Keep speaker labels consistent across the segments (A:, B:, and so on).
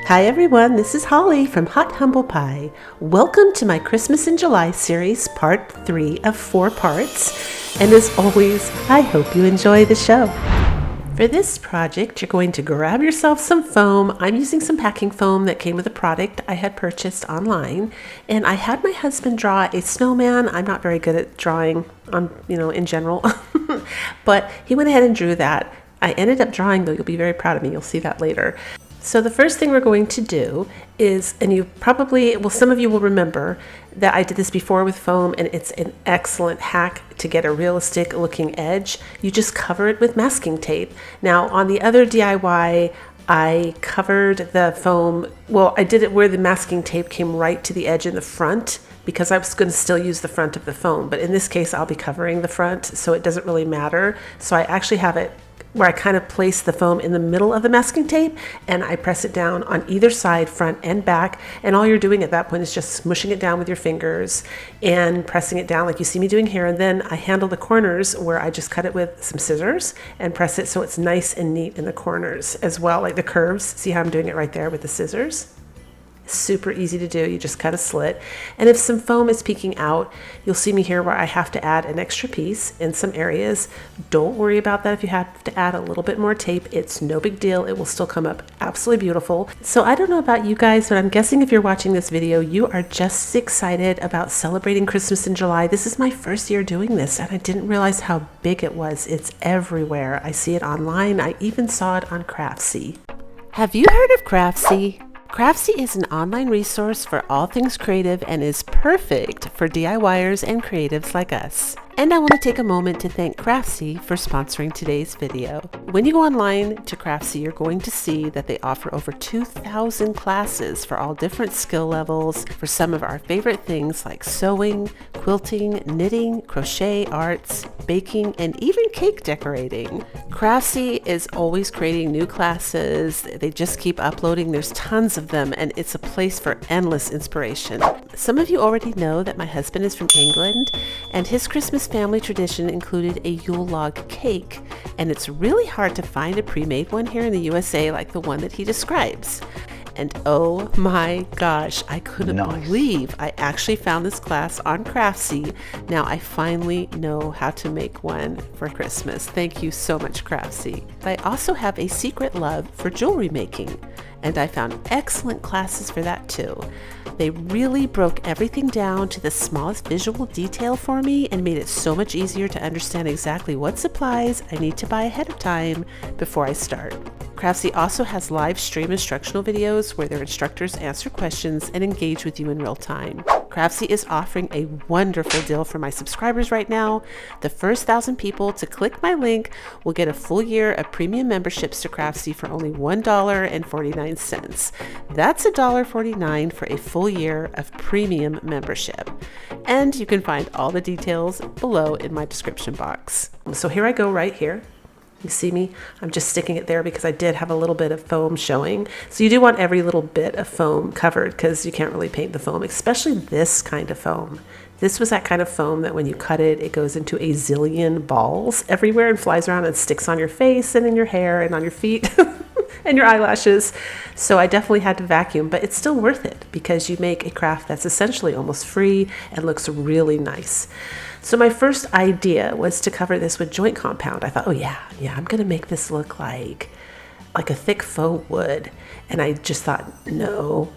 A: Hi everyone, this is Holly from Hot Humble Pie. Welcome to my Christmas in July series, part 3 of 4 parts. And as always, I hope you enjoy the show. For this project, you're going to grab yourself some foam. I'm using some packing foam that came with a product I had purchased online. And I had my husband draw a snowman. I'm not very good at drawing in general, but he went ahead and drew that. I ended up drawing, though, you'll be very proud of me. You'll see that later. So the first thing we're going to do is, and you probably, well, some of you will remember that I did this before with foam, and it's an excellent hack to get a realistic looking edge. You just cover it with masking tape. Now on the other DIY, I covered the foam, well, I did it where the masking tape came right to the edge in the front, because I was going to still use the front of the foam. But in this case, I'll be covering the front, so it doesn't really matter. So I actually have it where I kind of place the foam in the middle of the masking tape, and I press it down on either side, front and back. And all you're doing at that point is just smushing it down with your fingers and pressing it down like you see me doing here. And then I handle the corners where I just cut it with some scissors and press it so it's nice and neat in the corners as well, like the curves. See how I'm doing it right there with the scissors? Super easy to do. You just cut a slit, and if some foam is peeking out, you'll see me here where I have to add an extra piece in some areas. Don't worry about that if you have to add a little bit more tape. It's no big deal. It will still come up absolutely beautiful. So I don't know about you guys, but I'm guessing if you're watching this video, you are just excited about celebrating Christmas in July. This is my first year doing this, and I didn't realize how big it was. It's everywhere. I see it online. I even saw it on Craftsy. Have you heard of Craftsy? Craftsy is an online resource for all things creative and is perfect for DIYers and creatives like us. And I want to take a moment to thank Craftsy for sponsoring today's video. When you go online to Craftsy, you're going to see that they offer over 2,000 classes for all different skill levels for some of our favorite things like sewing, quilting, knitting, crochet arts, baking, and even cake decorating. Craftsy is always creating new classes. They just keep uploading. There's tons of them, and it's a place for endless inspiration. Some of you already know that my husband is from England, and his Christmas family tradition included a Yule log cake, and it's really hard to find a pre-made one here in the USA like the one that he describes. And oh my gosh, I couldn't believe I actually found this class on Craftsy. Now I finally know how to make one for Christmas. Thank you so much, Craftsy. I also have a secret love for jewelry making, and I found excellent classes for that too. They really broke everything down to the smallest visual detail for me and made it so much easier to understand exactly what supplies I need to buy ahead of time before I start. Craftsy also has live stream instructional videos where their instructors answer questions and engage with you in real time. Craftsy is offering a wonderful deal for my subscribers right now. The first 1,000 people to click my link will get a full year of premium memberships to Craftsy for only $1.49. That's $1.49 for a full year of premium membership. And you can find all the details below in my description box. So here I go right here. You see me? I'm just sticking it there because I did have a little bit of foam showing. So you do want every little bit of foam covered because you can't really paint the foam, especially this kind of foam. This was that kind of foam that when you cut it, it goes into a zillion balls everywhere and flies around and sticks on your face and in your hair and on your feet and your eyelashes. So I definitely had to vacuum, but it's still worth it because you make a craft that's essentially almost free and looks really nice. So my first idea was to cover this with joint compound. I thought, oh yeah, I'm gonna make this look like a thick faux wood. And I just thought, no.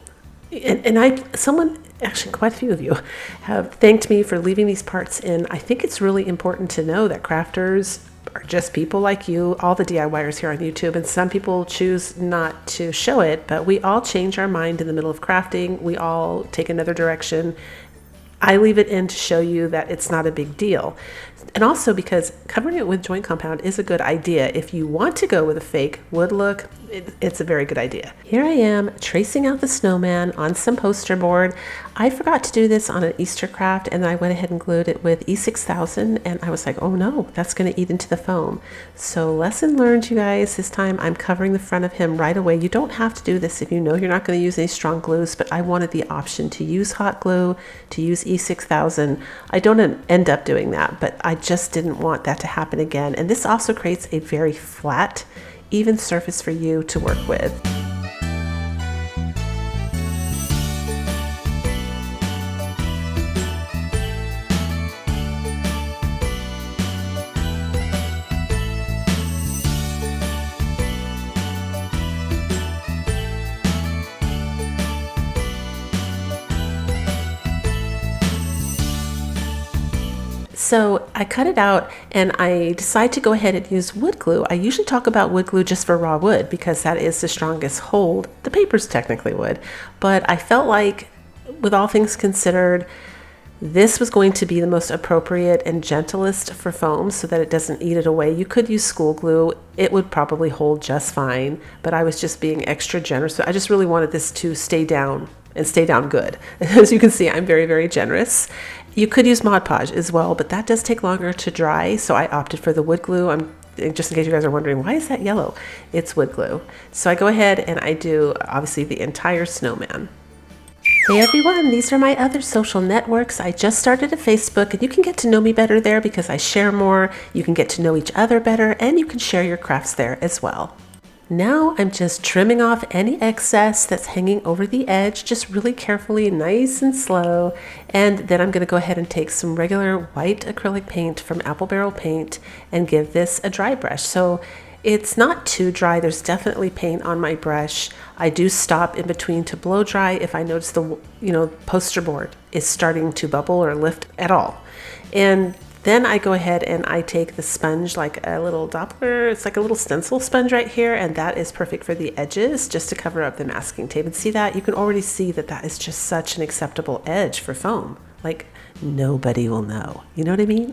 A: Someone, actually quite a few of you, have thanked me for leaving these parts in. I think it's really important to know that crafters are just people like you, all the DIYers here on YouTube, and some people choose not to show it, but we all change our mind in the middle of crafting. We all take another direction. I leave it in to show you that it's not a big deal. And also because covering it with joint compound is a good idea. If you want to go with a fake wood look, it's a very good idea. Here I am tracing out the snowman on some poster board. I forgot to do this on an Easter craft, and then I went ahead and glued it with E6000, and I was like, oh no, that's going to eat into the foam. So lesson learned, you guys. This time I'm covering the front of him right away. You don't have to do this if you know you're not going to use any strong glues, but I wanted the option to use hot glue, to use E6000. I don't end up doing that, but I just didn't want that to happen again. And this also creates a very flat, even surface for you to work with. So I cut it out and I decide to go ahead and use wood glue. I usually talk about wood glue just for raw wood because that is the strongest hold. The paper's technically wood, but I felt like, with all things considered, this was going to be the most appropriate and gentlest for foam so that it doesn't eat it away. You could use school glue. It would probably hold just fine, but I was just being extra generous. So I just really wanted this to stay down and stay down good. As you can see, I'm very, very generous. You could use Mod Podge as well, but that does take longer to dry, so I opted for the wood glue. Just in case you guys are wondering, why is that yellow? It's wood glue. So I go ahead and I do, obviously, the entire snowman. Hey everyone, these are my other social networks. I just started a Facebook and you can get to know me better there because I share more. You can get to know each other better and you can share your crafts there as well. Now I'm just trimming off any excess that's hanging over the edge, just really carefully, nice and slow. And then I'm going to go ahead and take some regular white acrylic paint from Apple Barrel Paint and give this a dry brush. So it's not too dry. There's definitely paint on my brush. I do stop in between to blow dry if I notice the poster board is starting to bubble or lift at all. And then I go ahead and I take the sponge, like a little Doppler. It's like a little stencil sponge right here, and that is perfect for the edges, just to cover up the masking tape. And see that? You can already see that that is just such an acceptable edge for foam. Like, nobody will know. You know what I mean?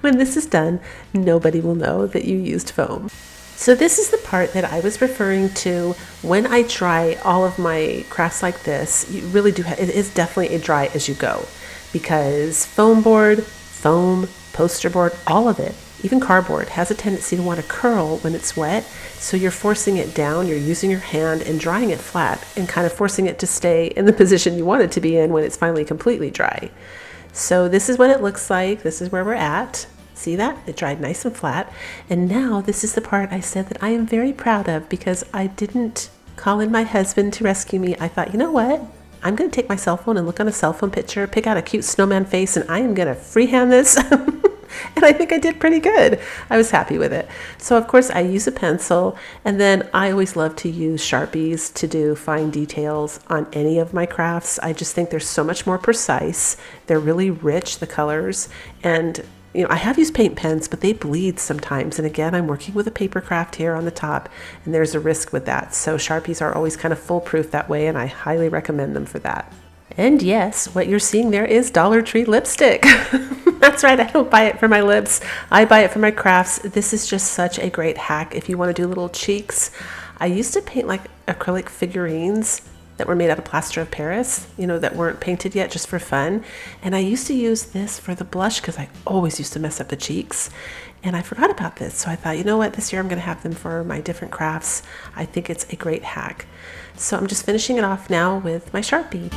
A: When this is done, nobody will know that you used foam. So this is the part that I was referring to when I dry all of my crafts like this. You really do it is definitely a dry as you go, because foam board, foam, poster board, all of it, even cardboard, has a tendency to want to curl when it's wet. So you're forcing it down, you're using your hand and drying it flat and kind of forcing it to stay in the position you want it to be in when it's finally completely dry. So this is what it looks like. This is where we're at. See that? It dried nice and flat. And now this is the part I said that I am very proud of, because I didn't call in my husband to rescue me. I thought, you know what? I'm going to take my cell phone and look on a cell phone picture, pick out a cute snowman face, and I am going to freehand this. And I think I did pretty good. I was happy with it. So of course I use a pencil, and then I always love to use Sharpies to do fine details on any of my crafts. I just think they're so much more precise. They're really rich, the colors, and I have used paint pens, but they bleed sometimes. And again, I'm working with a paper craft here on the top, and there's a risk with that. So Sharpies are always kind of foolproof that way, and I highly recommend them for that. And yes, what you're seeing there is Dollar Tree lipstick. That's right, I don't buy it for my lips. I buy it for my crafts. This is just such a great hack if you want to do little cheeks. I used to paint like acrylic figurines that were made out of plaster of Paris, that weren't painted yet, just for fun. And I used to use this for the blush because I always used to mess up the cheeks. And I forgot about this. So I thought, you know what, this year I'm going to have them for my different crafts. I think it's a great hack. So I'm just finishing it off now with my Sharpie.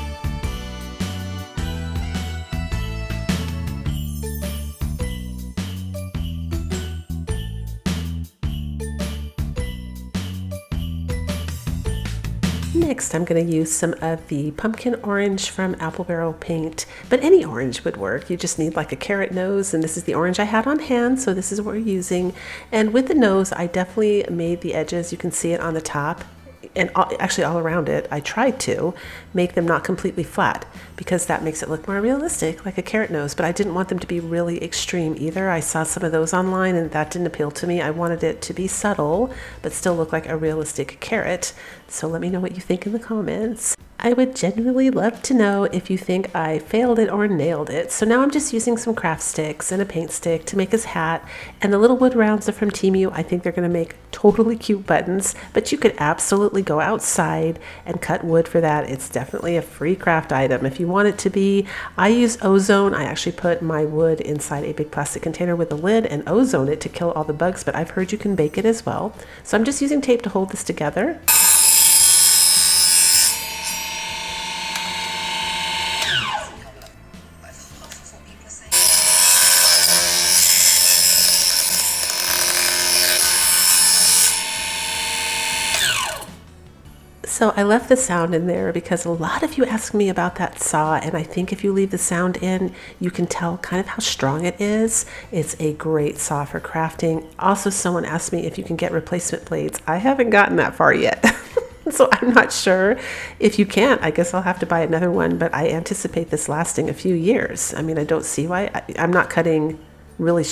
A: Next, I'm going to use some of the pumpkin orange from Apple Barrel Paint, but any orange would work. You just need like a carrot nose, and this is the orange I had on hand, so this is what we're using. And with the nose, I definitely made the edges, you can see it on the top, and actually all around it. I tried to make them not completely flat because that makes it look more realistic, like a carrot nose, but I didn't want them to be really extreme either. I saw some of those online and that didn't appeal to me. I wanted it to be subtle but still look like a realistic carrot. So let me know what you think in the comments. I would genuinely love to know if you think I failed it or nailed it. So now I'm just using some craft sticks and a paint stick to make his hat, and the little wood rounds are from Temu. I think they're going to make totally cute buttons, but you could absolutely go outside and cut wood for that. It's definitely a free craft item if you want it to be. I use ozone. I actually put my wood inside a big plastic container with a lid and ozone it to kill all the bugs, but I've heard you can bake it as well. So I'm just using tape to hold this together. So I left the sound in there because a lot of you ask me about that saw, and I think if you leave the sound in, you can tell kind of how strong it is. It's a great saw for crafting. Also, someone asked me if you can get replacement blades. I haven't gotten that far yet. So I'm not sure if you can't. I guess I'll have to buy another one, but I anticipate this lasting a few years. I mean, I don't see why. I'm not cutting really,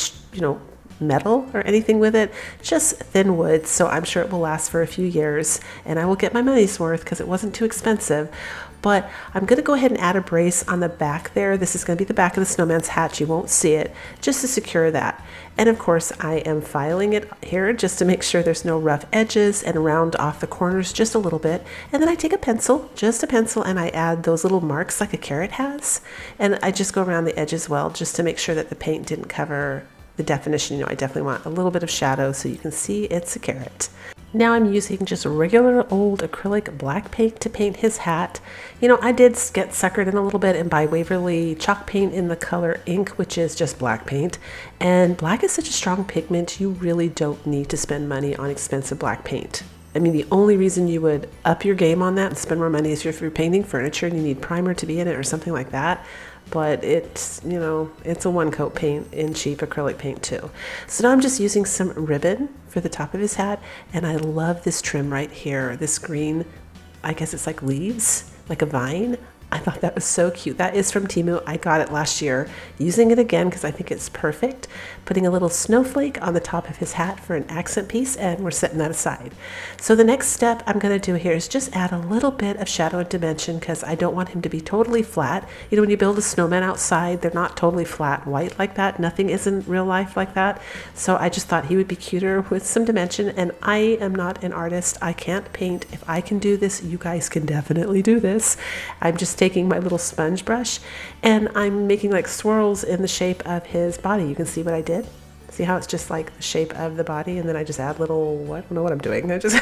A: metal or anything with it, just thin wood. So I'm sure it will last for a few years and I will get my money's worth because it wasn't too expensive. But I'm going to go ahead and add a brace on the back there. This is going to be the back of the snowman's hat. You won't see it, just to secure that. And of course, I am filing it here just to make sure there's no rough edges, and round off the corners just a little bit. And then I take a pencil, just a pencil, and I add those little marks like a carrot has. And I just go around the edge as well, just to make sure that the paint didn't cover the definition. I definitely want a little bit of shadow so you can see it's a carrot. Now I'm using just regular old acrylic black paint to paint his hat. I did get suckered in a little bit and buy Waverly chalk paint in the color ink, which is just black paint. And black is such a strong pigment, you really don't need to spend money on expensive black paint. I mean, the only reason you would up your game on that and spend more money is if you're painting furniture and you need primer to be in it or something like that. But it's, it's a one coat paint in cheap acrylic paint too. So now I'm just using some ribbon for the top of his hat. And I love this trim right here. This green, I guess it's like leaves, like a vine. I thought that was so cute. That is from Temu. I got it last year. Using it again because I think it's perfect. Putting a little snowflake on the top of his hat for an accent piece, and we're setting that aside. So the next step I'm going to do here is just add a little bit of shadow and dimension because I don't want him to be totally flat. When you build a snowman outside, they're not totally flat white like that. Nothing is in real life like that. So I just thought he would be cuter with some dimension, and I am not an artist. I can't paint. If I can do this, you guys can definitely do this. I'm just taking my little sponge brush and I'm making like swirls in the shape of his body. You can see what I did. See how it's just like the shape of the body, and then I just add little, I don't know what I'm doing. That's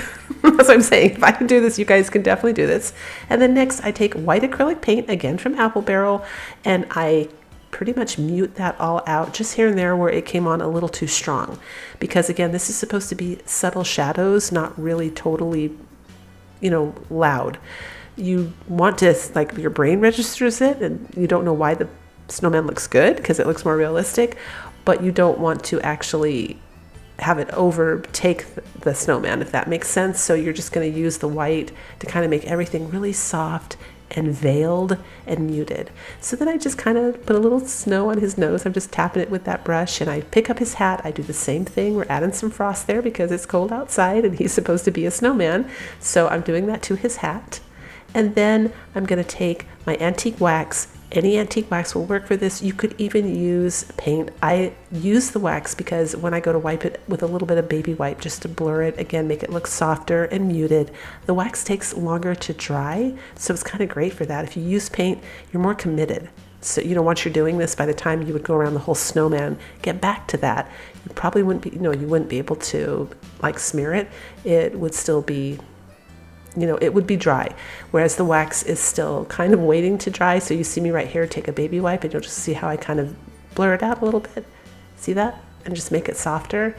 A: what I'm saying. If I can do this, you guys can definitely do this. And then next I take white acrylic paint, again from Apple Barrel, and I pretty much mute that all out just here and there where it came on a little too strong. Because again, this is supposed to be subtle shadows, not really totally, loud. You want to, like, your brain registers it and you don't know why the snowman looks good because it looks more realistic, but you don't want to actually have it overtake the snowman, if that makes sense. So you're just going to use the white to kind of make everything really soft and veiled and muted. So then I just kind of put a little snow on his nose. I'm just tapping it with that brush, and I pick up his hat. I do the same thing. We're adding some frost there because it's cold outside and he's supposed to be a snowman. So I'm doing that to his hat. And then I'm going to take my antique wax. Any antique wax will work for this. You could even use paint. I use the wax because when I go to wipe it with a little bit of baby wipe just to blur it, again, make it look softer and muted, the wax takes longer to dry. So it's kind of great for that. If you use paint, you're more committed. So, once you're doing this, by the time you would go around the whole snowman, get back to that, you probably wouldn't be, you wouldn't be able to like smear it. It would still be, it would be dry, whereas the wax is still kind of waiting to dry. So you see me right here, take a baby wipe, and you'll just see how I kind of blur it out a little bit. See that? And just make it softer.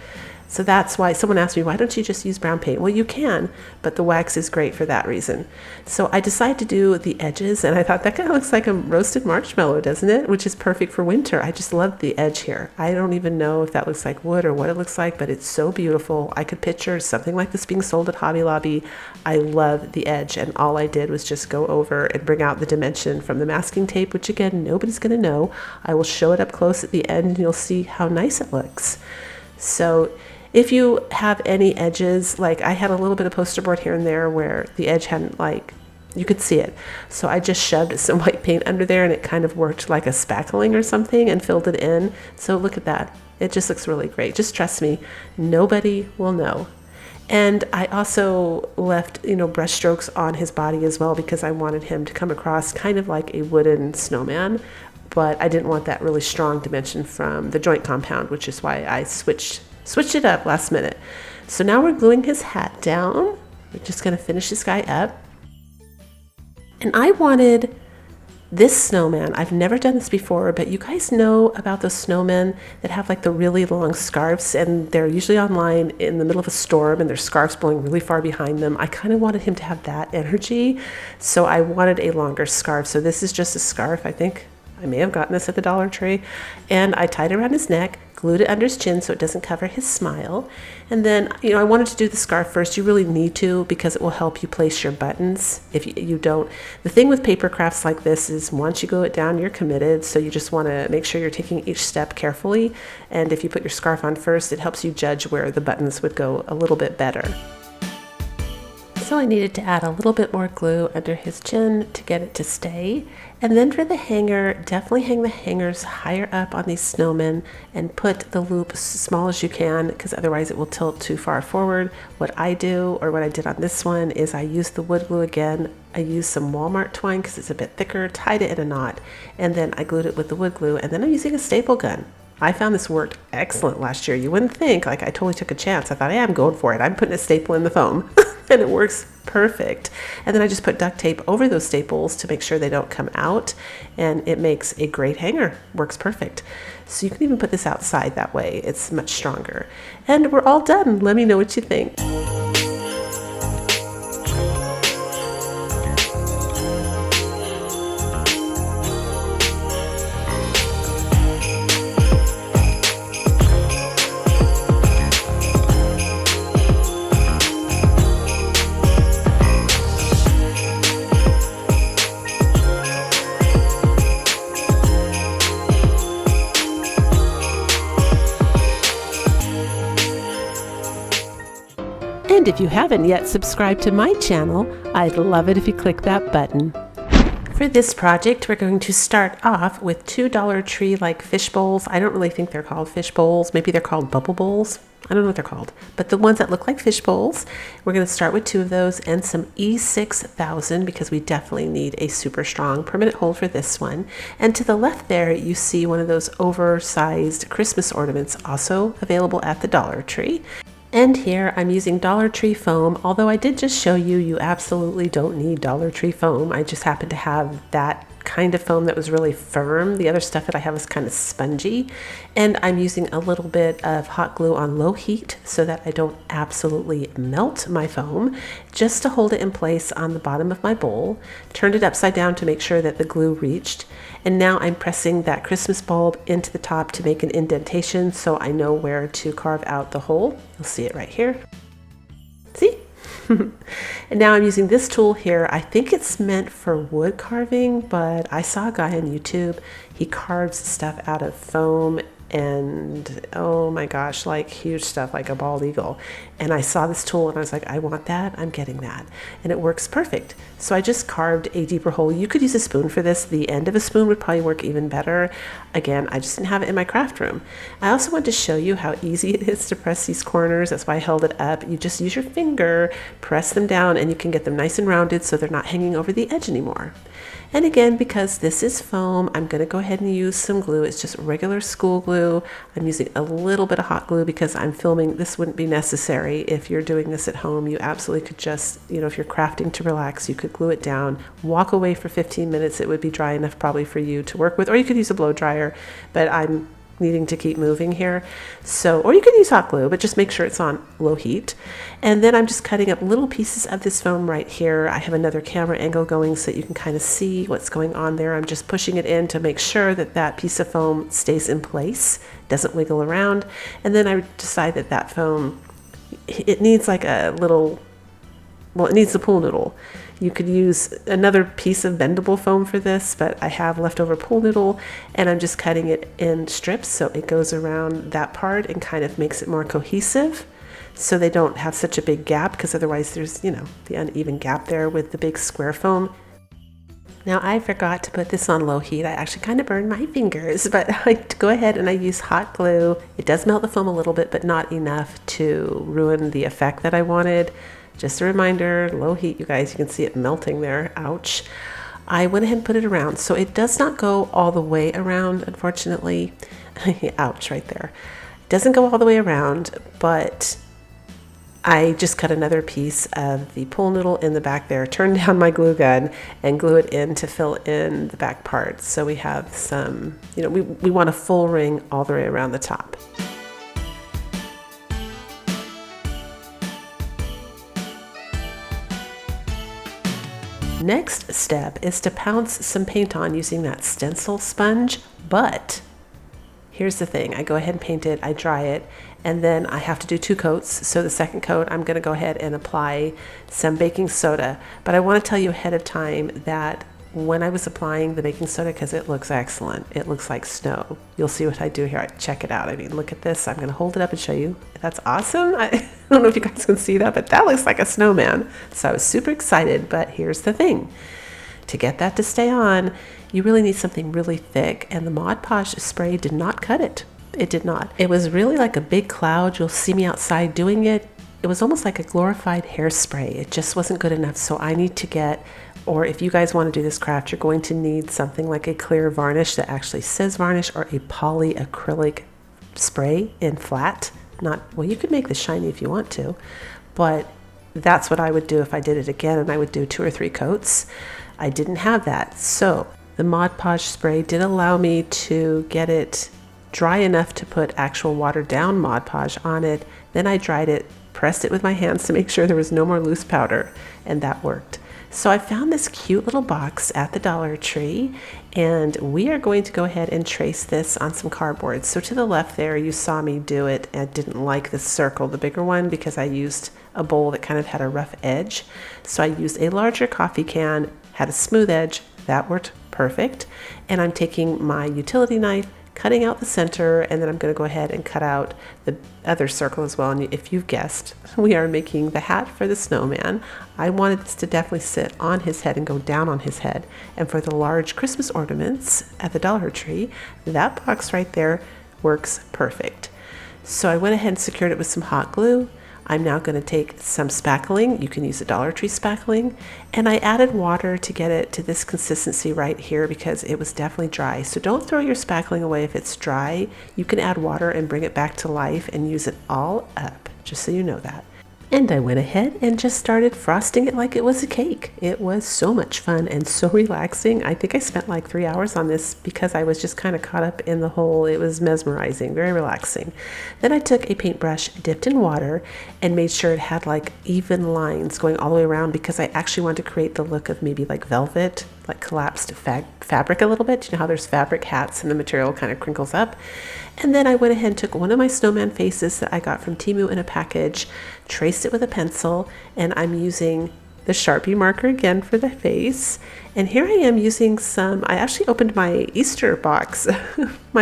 A: So that's why someone asked me, why don't you just use brown paint? Well, you can, but the wax is great for that reason. So I decided to do the edges, and I thought that kind of looks like a roasted marshmallow, doesn't it? Which is perfect for winter. I just love the edge here. I don't even know if that looks like wood or what it looks like, but it's so beautiful. I could picture something like this being sold at Hobby Lobby. I love the edge, and all I did was just go over and bring out the dimension from the masking tape, which again, nobody's going to know. I will show it up close at the end, and you'll see how nice it looks. So if you have any edges, like I had a little bit of poster board here and there where the edge hadn't, like, you could see it. So I just shoved some white paint under there and it kind of worked like a spackling or something and filled it in. So look at that. It just looks really great. Just trust me, nobody will know. And I also left, brush strokes on his body as well because I wanted him to come across kind of like a wooden snowman, but I didn't want that really strong dimension from the joint compound, which is why I switched it up last minute. So now we're gluing his hat down. We're just going to finish this guy up. And I wanted this snowman. I've never done this before, but you guys know about those snowmen that have like the really long scarves, and they're usually online in the middle of a storm and their scarves blowing really far behind them. I kind of wanted him to have that energy. So I wanted a longer scarf. So this is just a scarf, I think. I may have gotten this at the Dollar Tree. And I tied it around his neck, glued it under his chin so it doesn't cover his smile. And then, I wanted to do the scarf first. You really need to, because it will help you place your buttons. If you don't, the thing with paper crafts like this is once you glue it down, you're committed. So you just want to make sure you're taking each step carefully. And if you put your scarf on first, it helps you judge where the buttons would go a little bit better. So I needed to add a little bit more glue under his chin to get it to stay. And then for the hanger, definitely hang the hangers higher up on these snowmen and put the loop as small as you can, because otherwise it will tilt too far forward. What I do, or what I did on this one, is I used the wood glue again. I used some Walmart twine because it's a bit thicker, tied it in a knot, and then I glued it with the wood glue, and then I'm using a staple gun. I found this worked excellent last year. You wouldn't think, like I totally took a chance. I thought, yeah, I'm going for it. I'm putting a staple in the foam and it works perfect. And then I just put duct tape over those staples to make sure they don't come out, and it makes a great hanger. Works perfect. So you can even put this outside that way. It's much stronger. And we're all done. Let me know what you think. And if you haven't yet subscribed to my channel, I'd love it if you click that button. For this project, we're going to start off with two Dollar Tree like fish bowls. I don't really think they're called fish bowls. Maybe they're called bubble bowls. I don't know what they're called, but the ones that look like fish bowls. We're going to start with two of those and some E6000, because we definitely need a super strong permanent hold for this one. And to the left there, you see one of those oversized Christmas ornaments, also available at the Dollar Tree. And here I'm using Dollar Tree foam, although I did just show you, you absolutely don't need Dollar Tree foam. I just happen to have that kind of foam that was really firm. The other stuff that I have is kind of spongy. And I'm using a little bit of hot glue on low heat so that I don't absolutely melt my foam, just to hold it in place on the bottom of my bowl. Turned it upside down to make sure that the glue reached. And now I'm pressing that Christmas bulb into the top to make an indentation so I know where to carve out the hole. You'll see it right here. See? And now I'm using this tool here. I think it's meant for wood carving, but I saw a guy on YouTube. He carves stuff out of foam and oh my gosh, like huge stuff, like a bald eagle. And I saw this tool and I was like, I want that, I'm getting that. And it works perfect. So I just carved a deeper hole. You could use a spoon for this. The end of a spoon would probably work even better. Again, I just didn't have it in my craft room. I also want to show you how easy it is to press these corners. That's why I held it up. You just use your finger, press them down, and you can get them nice and rounded so they're not hanging over the edge anymore. And again, because this is foam, I'm going to go ahead and use some glue. It's just regular school glue. I'm using a little bit of hot glue because I'm filming. This wouldn't be necessary if you're doing this at home. You absolutely could just, if you're crafting to relax, you could glue it down, walk away for 15 minutes. It would be dry enough probably for you to work with, or you could use a blow dryer, but I'm needing to keep moving here. So, or you could use hot glue, but just make sure it's on low heat. And then I'm just cutting up little pieces of this foam right here. I have another camera angle going so that you can kind of see what's going on there. I'm just pushing it in to make sure that that piece of foam stays in place, doesn't wiggle around. And then I decide that that foam, it needs like a little, well, it needs a pool noodle. You could use another piece of bendable foam for this, but I have leftover pool noodle and I'm just cutting it in strips so it goes around that part and kind of makes it more cohesive so they don't have such a big gap, because otherwise there's, the uneven gap there with the big square foam. Now I forgot to put this on low heat. I actually kind of burned my fingers, but I go ahead and I use hot glue. It does melt the foam a little bit, but not enough to ruin the effect that I wanted. Just a reminder, low heat, you guys, you can see it melting there. Ouch. I went ahead and put it around. So it does not go all the way around, unfortunately. Ouch, right there. It doesn't go all the way around, but I just cut another piece of the pool noodle in the back there, turned down my glue gun, and glue it in to fill in the back part. So we have some, we want a full ring all the way around the top. Next step is to pounce some paint on using that stencil sponge, but here's the thing. I go ahead and paint it, I dry it, and then I have to do 2 coats. So the second coat, I'm gonna go ahead and apply some baking soda. But I wanna tell you ahead of time that when I was applying the baking soda, because it looks excellent, it looks like snow. You'll see what I do here. Check it out. I mean, look at this. I'm gonna hold it up and show you. That's awesome. I don't know if you guys can see that, but that looks like a snowman. So I was super excited, but here's the thing. To get that to stay on, you really need something really thick, and the Mod Podge spray did not cut it. It did not. It was really like a big cloud. You'll see me outside doing it. It was almost like a glorified hairspray. It just wasn't good enough. So I need to get, or if you guys want to do this craft, you're going to need something like a clear varnish that actually says varnish, or a polyacrylic spray in flat. Not, well, you could make this shiny if you want to, but that's what I would do if I did it again, and I would do 2 or 3 coats. I didn't have that. So the Mod Podge spray did allow me to get it dry enough to put actual watered down Mod Podge on it. Then I dried it, pressed it with my hands to make sure there was no more loose powder, and that worked. So I found this cute little box at the Dollar Tree, and we are going to go ahead and trace this on some cardboard. So to the left there, you saw me do it. I didn't like this circle, the bigger one, because I used a bowl that kind of had a rough edge. So I used a larger coffee can, had a smooth edge. That worked perfect. And I'm taking my utility knife, cutting out the center, and then I'm going to go ahead and cut out the other circle as well. And if you've guessed, we are making the hat for the snowman. I wanted this to definitely sit on his head and go down on his head. And for the large Christmas ornaments at the Dollar Tree, that box right there works perfect. So I went ahead and secured it with some hot glue. I'm now going to take some spackling. You can use a Dollar Tree spackling. And I added water to get it to this consistency right here because it was definitely dry. So don't throw your spackling away if it's dry. You can add water and bring it back to life and use it all up, just so you know that. And I went ahead and just started frosting it like it was a cake. It was so much fun and so relaxing. I think I spent like 3 hours on this because I was just kind of caught up in the whole, it was mesmerizing, very relaxing. Then I took a paintbrush dipped in water and made sure it had like even lines going all the way around because I actually wanted to create the look of maybe like velvet, like collapsed fabric a little bit. You know how there's fabric hats and the material kind of crinkles up? And then I went ahead and took one of my snowman faces that I got from Temu in a package, traced it with a pencil, and I'm using the Sharpie marker again for the face. And here I am using some, I actually opened my Easter box,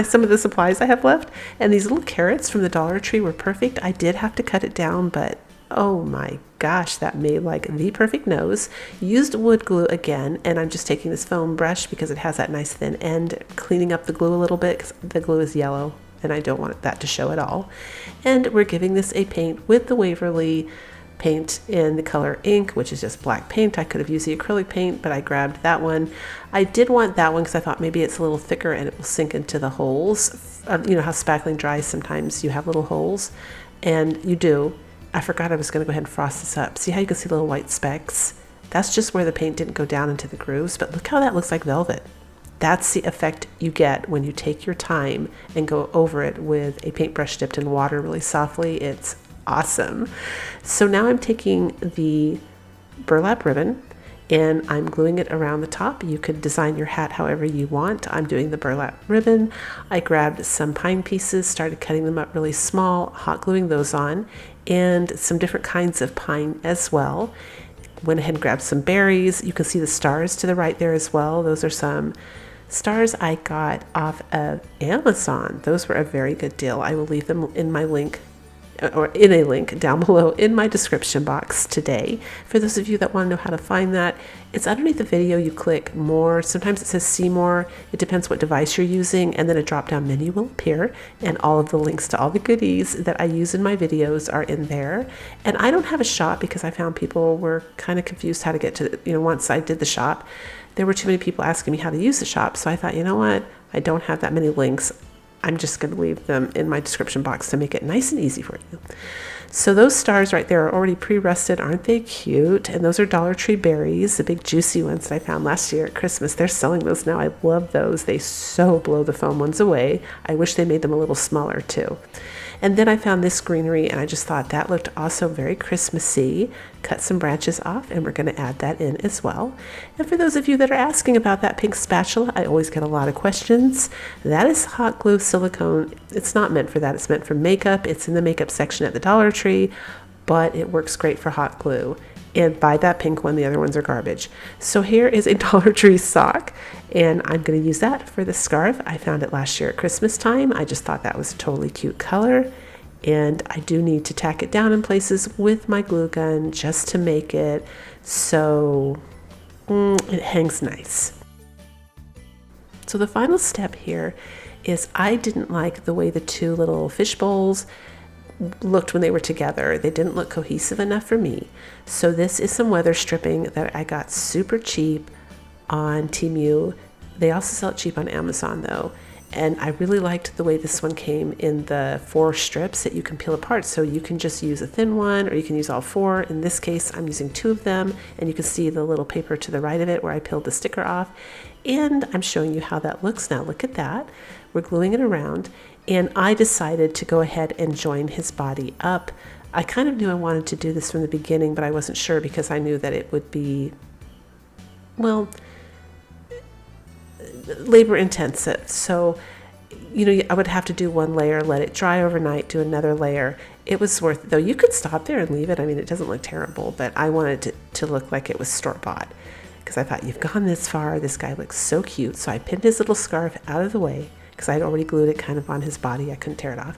A: some of the supplies I have left, and these little carrots from the Dollar Tree were perfect. I did have to cut it down, but oh my gosh, that made like the perfect nose. Used wood glue again, and I'm just taking this foam brush because it has that nice thin end, cleaning up the glue a little bit because the glue is yellow and I don't want that to show at all. And we're giving this a paint with the Waverly paint in the color ink, which is just black paint. I could have used the acrylic paint, but I grabbed that one. I did want that one because I thought maybe it's a little thicker and it will sink into the holes. You know how spackling dries, sometimes you have little holes, and you do. I forgot I was going to go ahead and frost this up. See how you can see little white specks? That's just where the paint didn't go down into the grooves, but look how that looks like velvet. That's the effect you get when you take your time and go over it with a paintbrush dipped in water really softly. It's awesome. So now I'm taking the burlap ribbon and I'm gluing it around the top. You could design your hat however you want. I'm doing the burlap ribbon. I grabbed some pine pieces, started cutting them up really small, hot gluing those on, and some different kinds of pine as well. Went ahead and grabbed some berries. You can see the stars to the right there as well. Those are some stars I got off of Amazon. Those were a very good deal. I will leave them in my link, or in a link down below in my description box today. For those of you that want to know how to find that, it's underneath the video. You click more. Sometimes it says see more. It depends what device you're using, and then a drop-down menu will appear, and all of the links to all the goodies that I use in my videos are in there. And I don't have a shop because I found people were kind of confused how to get to, once I did the shop, there were too many people asking me how to use the shop. So I thought, you know what? I don't have that many links. I'm just going to leave them in my description box to make it nice and easy for you. So those stars right there are already pre-rusted. Aren't they cute? And those are Dollar Tree berries, the big juicy ones that I found last year at Christmas. They're selling those now. I love those. They so blow the foam ones away. I wish they made them a little smaller too. And then I found this greenery and I just thought that looked also very Christmassy. Cut some branches off and we're going to add that in as well. And for those of you that are asking about that pink spatula, I always get a lot of questions. That is hot glue silicone. It's not meant for that. It's meant for makeup. It's in the makeup section at the Dollar Tree, but it works great for hot glue. And buy that pink one, the other ones are garbage. So here is a Dollar Tree sock, and I'm going to use that for the scarf. I found it last year at Christmas time. I just thought that was a totally cute color, and I do need to tack it down in places with my glue gun just to make it so it hangs nice. So the final step here is I didn't like the way the two little fish bowls looked when they were together. They didn't look cohesive enough for me. So this is some weather stripping that I got super cheap on Temu. They also sell it cheap on Amazon though. And I really liked the way this one came in the 4 strips that you can peel apart. So you can just use a thin one or you can use all 4. In this case, I'm using 2 of them, and you can see the little paper to the right of it where I peeled the sticker off. And I'm showing you how that looks now. Look at that. We're gluing it around. And I decided to go ahead and join his body up. I kind of knew I wanted to do this from the beginning, but I wasn't sure because I knew that it would be, well, labor intensive. So, you know, I would have to do 1 layer, let it dry overnight, do another layer. It was worth it though. You could stop there and leave it. I mean, it doesn't look terrible, but I wanted it to look like it was store-bought because I thought, you've gone this far. This guy looks so cute. So I pinned his little scarf out of the way because I had already glued it kind of on his body. I couldn't tear it off.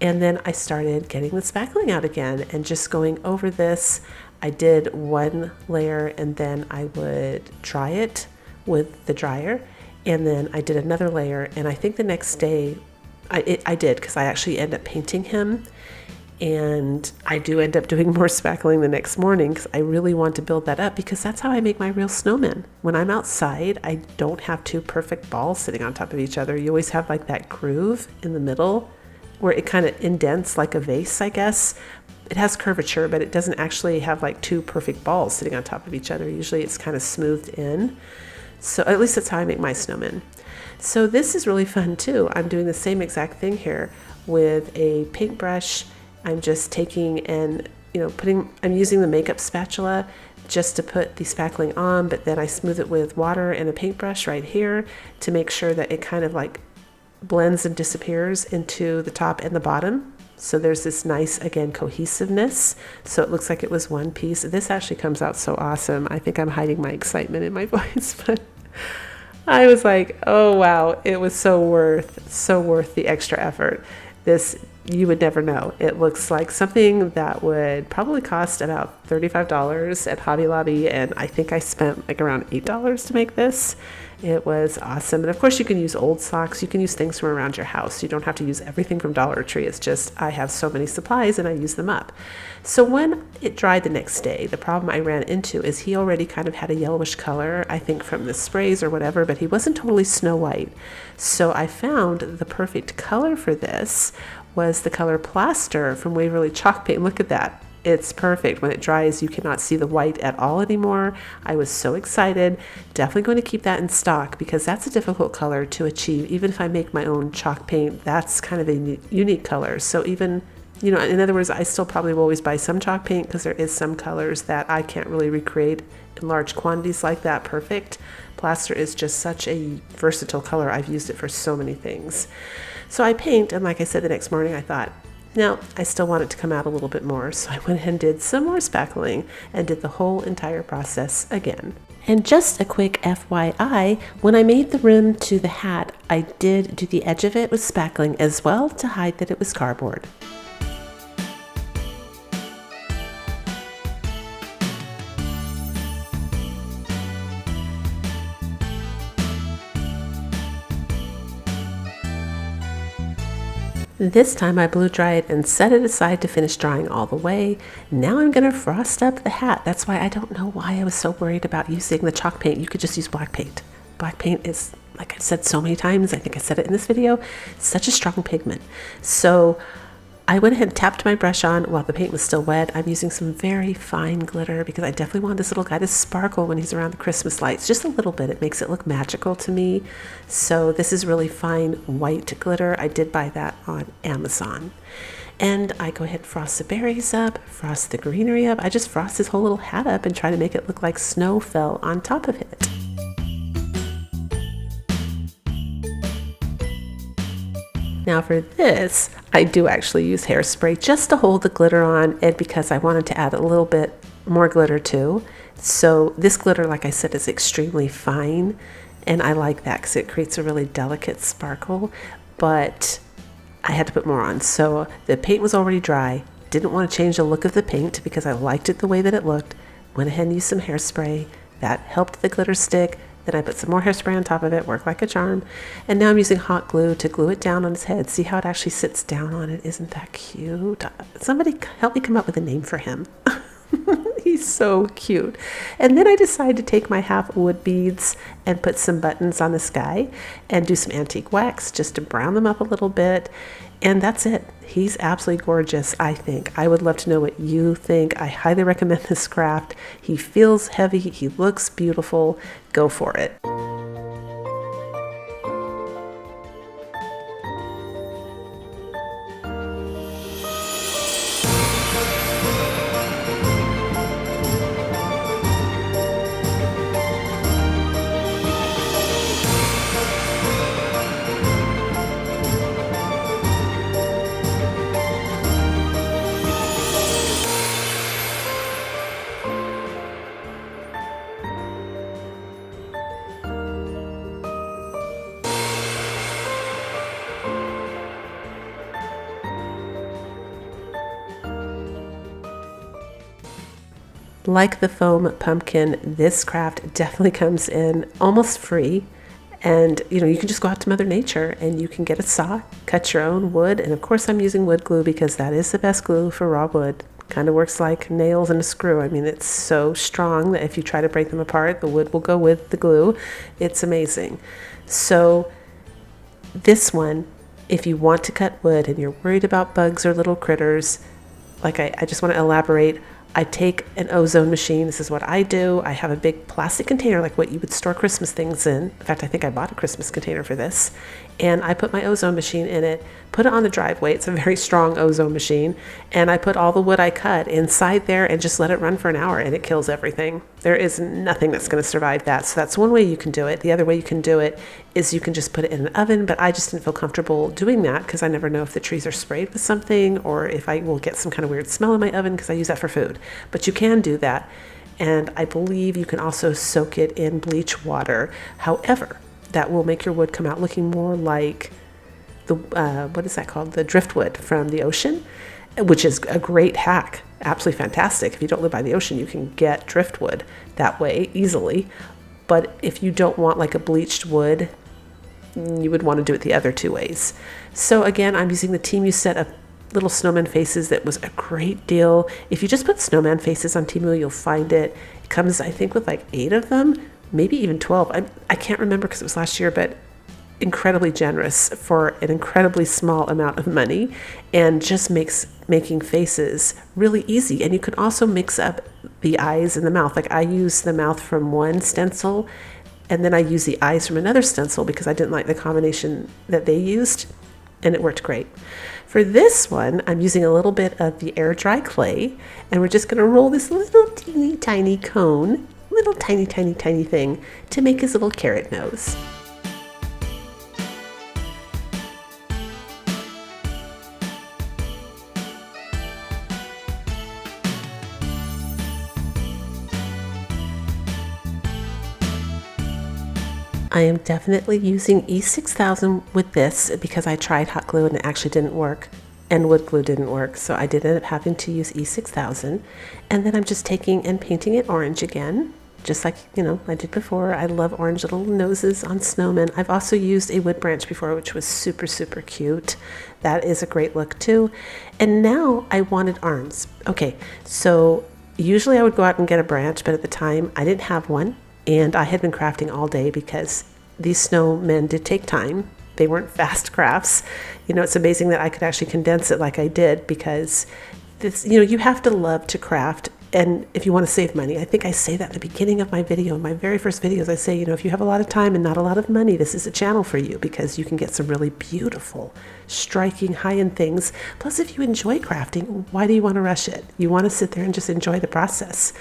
A: And then I started getting the spackling out again and just going over this. I did 1 layer and then I would dry it with the dryer. And then I did another layer. And I think the next day I did, because I actually end up painting him. And I do end up doing more spackling the next morning because I really want to build that up, because that's how I make my real snowmen. When I'm outside, I don't have 2 perfect balls sitting on top of each other. You always have like that groove in the middle where it kind of indents like a vase, I guess. It has curvature, but it doesn't actually have like 2 perfect balls sitting on top of each other. Usually it's kind of smoothed in. So at least that's how I make my snowmen. So this is really fun too. I'm doing the same exact thing here with a paintbrush. I'm just taking and, you know, I'm using the makeup spatula just to put the spackling on, but then I smooth it with water and a paintbrush right here to make sure that it kind of like blends and disappears into the top and the bottom. So there's this nice, again, cohesiveness. So it looks like it was one piece. This actually comes out so awesome. I think I'm hiding my excitement in my voice, but I was like, oh wow, it was so worth the extra effort. This, you would never know. It looks like something that would probably cost about $35 at Hobby Lobby, and I think I spent like around $8 to make this. It was awesome. And of course you can use old socks. You can use things from around your house. You don't have to use everything from Dollar Tree. It's just I have so many supplies and I use them up. So when it dried the next day, the problem I ran into is he already kind of had a yellowish color, I think from the sprays or whatever, but he wasn't totally snow white. So I found the perfect color for this was the color Plaster from Waverly Chalk Paint. Look at that. It's perfect. When it dries, you cannot see the white at all anymore. I was so excited. Definitely going to keep that in stock because that's a difficult color to achieve. Even if I make my own chalk paint, that's kind of a unique color. So even, you know, in other words, I still probably will always buy some chalk paint because there is some colors that I can't really recreate in large quantities like that perfect. Plaster is just such a versatile color. I've used it for so many things. So I paint, and like I said, the next morning I thought, now, I still want it to come out a little bit more, so I went ahead and did some more spackling and did the whole entire process again. And just a quick FYI, when I made the rim to the hat, I did do the edge of it with spackling as well to hide that it was cardboard. This time I blow dry it and set it aside to finish drying all the way. Now I'm going to frost up the hat. That's why I don't know why I was so worried about using the chalk paint. You could just use black paint. Black paint is, like I've said so many times, I think I said it in this video, such a strong pigment. So I went ahead and tapped my brush on while the paint was still wet. I'm using some very fine glitter because I definitely want this little guy to sparkle when he's around the Christmas lights. Just a little bit. It makes it look magical to me. So this is really fine white glitter. I did buy that on Amazon. And I go ahead and frost the berries up, frost the greenery up. I just frost his whole little hat up and try to make it look like snow fell on top of it. Now for this, I do actually use hairspray just to hold the glitter on, and because I wanted to add a little bit more glitter too. So this glitter, like I said, is extremely fine, and I like that because it creates a really delicate sparkle, but I had to put more on. So the paint was already dry, didn't want to change the look of the paint because I liked it the way that it looked. Went ahead and used some hairspray. That helped the glitter stick. Then I put some more hairspray on top of it, worked like a charm. And now I'm using hot glue to glue it down on his head. See how it actually sits down on it? Isn't that cute? Somebody help me come up with a name for him. He's so cute. And then I decided to take my half wood beads and put some buttons on the sky and do some antique wax just to brown them up a little bit. And that's it. He's absolutely gorgeous, I think. I would love to know what you think. I highly recommend this craft. He feels heavy. He looks beautiful. Go for it. Like the foam pumpkin, this craft definitely comes in almost free. And you can just go out to Mother Nature and you can get a saw, cut your own wood. And of course I'm using wood glue because that is the best glue for raw wood. Kind of works like nails and a screw. I mean, it's so strong that if you try to break them apart, the wood will go with the glue. It's amazing. So this one, if you want to cut wood and you're worried about bugs or little critters, like I just want to elaborate, I take an ozone machine. This is what I do. I have a big plastic container like what you would store Christmas things in. In fact, I think I bought a Christmas container for this. And I put my ozone machine in it, put it on the driveway. It's a very strong ozone machine. And I put all the wood I cut inside there and just let it run for an hour and it kills everything. There is nothing that's going to survive that. So that's one way you can do it. The other way you can do it is you can just put it in an oven, but I just didn't feel comfortable doing that because I never know if the trees are sprayed with something or if I will get some kind of weird smell in my oven because I use that for food. But you can do that. And I believe you can also soak it in bleach water. However, that will make your wood come out looking more like the, what is that called? The driftwood from the ocean, which is a great hack. Absolutely fantastic. If you don't live by the ocean, you can get driftwood that way easily. But if you don't want like a bleached wood, you would want to do it the other two ways. So again, I'm using the Temu set of little snowman faces. That was a great deal. If you just put snowman faces on Temu, you'll find it. It comes, I think, with like 8 of them, maybe even 12. I can't remember because it was last year, but incredibly generous for an incredibly small amount of money and just makes making faces really easy. And you can also mix up the eyes and the mouth. Like I use the mouth from one stencil and then I use the eyes from another stencil because I didn't like the combination that they used, and it worked great. For this one, I'm using a little bit of the air dry clay, and we're just going to roll this little teeny tiny cone, little tiny thing to make his little carrot nose. I am definitely using E6000 with this because I tried hot glue and it actually didn't work, and wood glue didn't work, so I did end up having to use E6000. And then I'm just taking and painting it orange again, just like I did before. I love orange little noses on snowmen. I've also used a wood branch before, which was super cute. That is a great look too. And now I wanted arms. Okay, so usually I would go out and get a branch, but at the time I didn't have one. And I had been crafting all day because these snowmen did take time. they weren't fast crafts. You know, it's amazing that I could actually condense it like I did, because this, you know, you have to love to craft. And if you want to save money, I think I say that at the beginning of my video, in my very first videos, I say, you know, if you have a lot of time and not a lot of money, this is a channel for you, because you can get some really beautiful, striking, high-end things. Plus, if you enjoy crafting, why do you want to rush it? You want to sit there and just enjoy the process.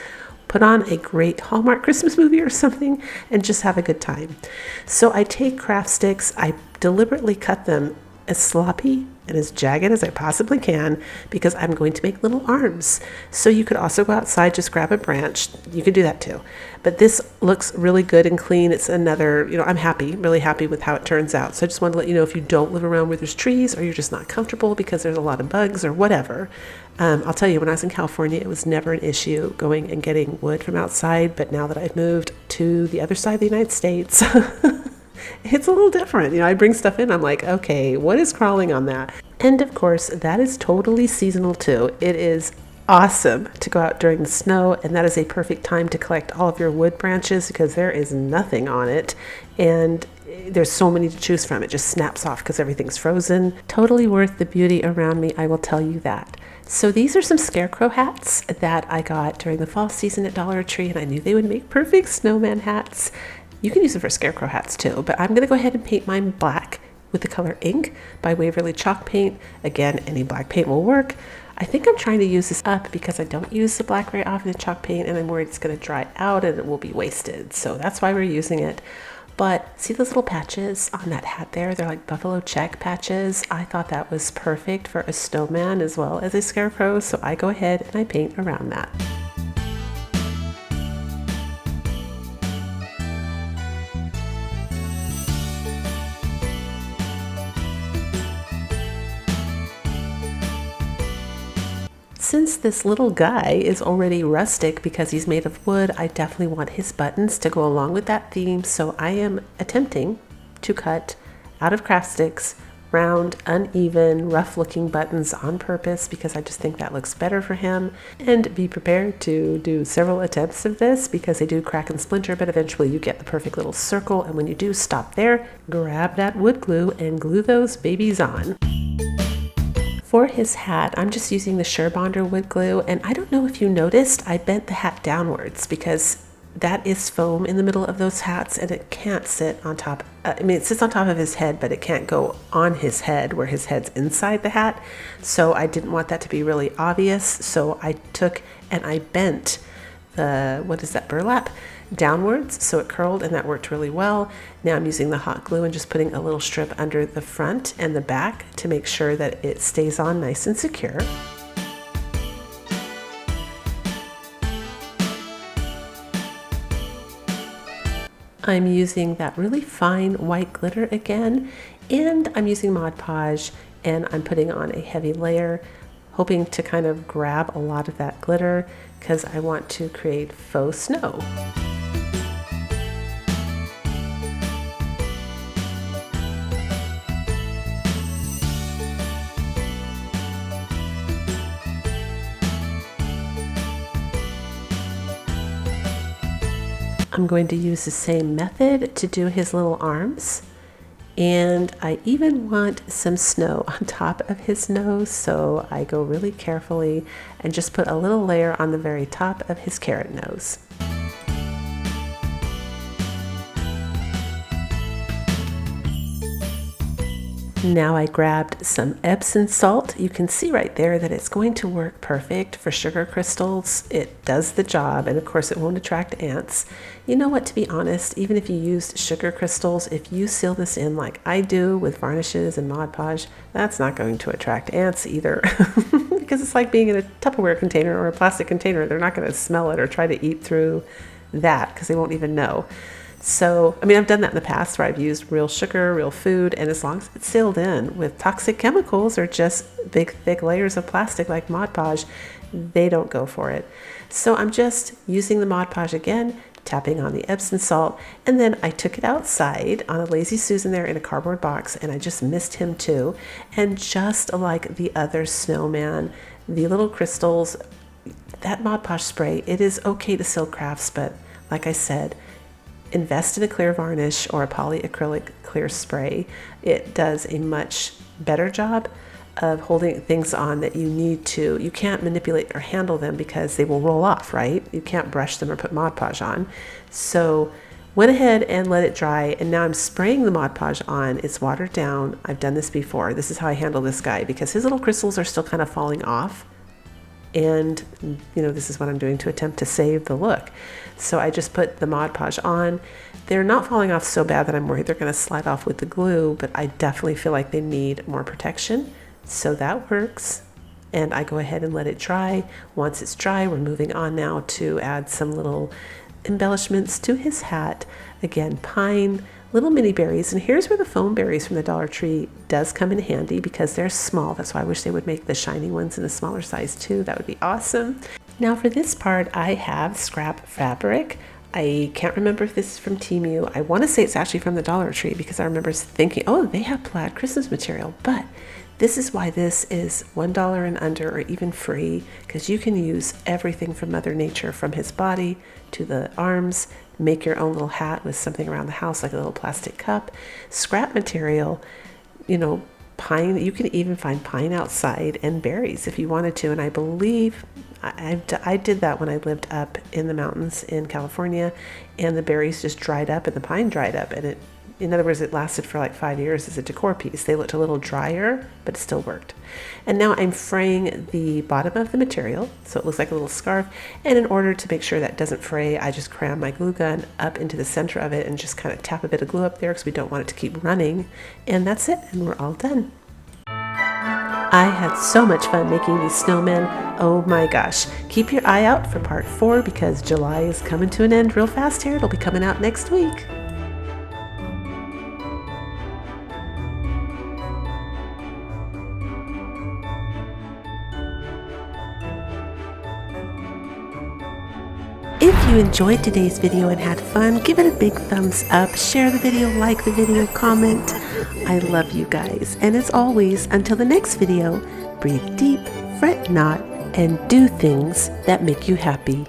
A: Put on a great Hallmark Christmas movie or something and just have a good time. So I take craft sticks, I deliberately cut them as sloppy and as jagged as I possibly can, because I'm going to make little arms. So you could also go outside, just grab a branch. You could do that too. But this looks really good and clean. It's another, you know, I'm really happy with how it turns out. So I just wanted to let you know, if you don't live around where there's trees, or you're just not comfortable because there's a lot of bugs or whatever, I'll tell you, when I was in California, it was never an issue going and getting wood from outside. But now that I've moved to the other side of the United States, it's a little different. You know, I bring stuff in, I'm like, okay, what is crawling on that? And of course, that is totally seasonal too. It is awesome to go out during the snow, and that is a perfect time to collect all of your wood branches, because there is nothing on it, and there's so many to choose from. It just snaps off because everything's frozen. Totally worth the beauty around me, I will tell you that. So these are some scarecrow hats that I got during the fall season at Dollar Tree, and I knew they would make perfect snowman hats. You can use them for scarecrow hats too, but I'm going to go ahead and paint mine black with the color ink by Waverly chalk paint. Again, any black paint will work. I think I'm trying to use this up because I don't use the black very often in chalk paint, and I'm worried it's going to dry out and it will be wasted. So that's why we're using it. But see those little patches on that hat there? They're like buffalo check patches. I thought that was perfect for a snowman as well as a scarecrow, so I go ahead and I paint around that. Since this little guy is already rustic because he's made of wood, I definitely want his buttons to go along with that theme. So I am attempting to cut out of craft sticks round, uneven, rough looking buttons on purpose, because I just think that looks better for him. And be prepared to do several attempts of this, because they do crack and splinter, but eventually you get the perfect little circle. And when you do, stop there, grab that wood glue and glue those babies on. For his hat, I'm just using the Surebonder wood glue, and I don't know if you noticed, I bent the hat downwards because that is foam in the middle of those hats, and it can't sit on top. I mean, it sits on top of his head, but it can't go on his head where his head's inside the hat. So I didn't want that to be really obvious. So I took and I bent the, what is that, burlap downwards, so it curled, and that worked really well. Now I'm using the hot glue and just putting a little strip under the front and the back to make sure that it stays on nice and secure. I'm using that really fine white glitter again, and I'm using Mod Podge, and I'm putting on a heavy layer, hoping to kind of grab a lot of that glitter because I want to create faux snow. I'm going to use the same method to do his little arms, and I even want some snow on top of his nose, so I go really carefully and just put a little layer on the very top of his carrot nose. Now I grabbed some Epsom salt. You can see right there that it's going to work perfect for sugar crystals. It does the job, and of course it won't attract ants. You know what, to be honest, even if you used sugar crystals, if you seal this in like I do with varnishes and Mod Podge, that's not going to attract ants either. Because it's like being in a Tupperware container or a plastic container. They're not going to smell it or try to eat through that because they won't even know. So, I mean, I've done that in the past where I've used real sugar, real food, and as long as it's sealed in with toxic chemicals or just big, thick layers of plastic like Mod Podge, they don't go for it. So I'm just using the Mod Podge again, tapping on the Epsom salt, and then I took it outside on a Lazy Susan there in a cardboard box, and I just mist him too. And just like the other snowman, the little crystals, that Mod Podge spray, it is okay to seal crafts, but like I said, invest in a clear varnish or a polyacrylic clear spray. It does a much better job of holding things on that you need to. You can't manipulate or handle them because they will roll off, right? You can't brush them or put Mod Podge on. So went ahead and let it dry, and now I'm spraying the Mod Podge on. It's watered down. I've done this before. This is how I handle this guy because his little crystals are still kind of falling off. And this is what I'm doing to attempt to save the look. So I just put the Mod Podge on. They're not falling off so bad that I'm worried they're going to slide off with the glue, but I definitely feel like they need more protection. So that works. And I go ahead and let it dry. Once it's dry, we're moving on now to add some little embellishments to his hat. Again, pine, little mini berries. And here's where the foam berries from the Dollar Tree does come in handy because they're small. That's why I wish they would make the shiny ones in a smaller size too. That would be awesome. Now for this part, I have scrap fabric. I can't remember if this is from Temu. I want to say it's actually from the Dollar Tree because I remember thinking, oh, they have plaid Christmas material. But this is why this is $1 and under or even free, because you can use everything from Mother Nature, from his body to the arms, make your own little hat with something around the house like a little plastic cup, scrap material, pine. You can even find pine outside and berries if you wanted to. And I believe I did that when I lived up in the mountains in California, and the berries just dried up and the pine dried up, and in other words, it lasted for like 5 years as a decor piece. They looked a little drier, but it still worked. And now I'm fraying the bottom of the material, so it looks like a little scarf. And in order to make sure that doesn't fray, I just cram my glue gun up into the center of it and just kind of tap a bit of glue up there because we don't want it to keep running. And that's it, and we're all done. I had so much fun making these snowmen. Oh my gosh. Keep your eye out for part 4 because July is coming to an end real fast here. It'll be coming out next week. If you enjoyed today's video and had fun, give it a big thumbs up, share the video, like the video, comment. I love you guys. And as always, until the next video, breathe deep, fret not, and do things that make you happy.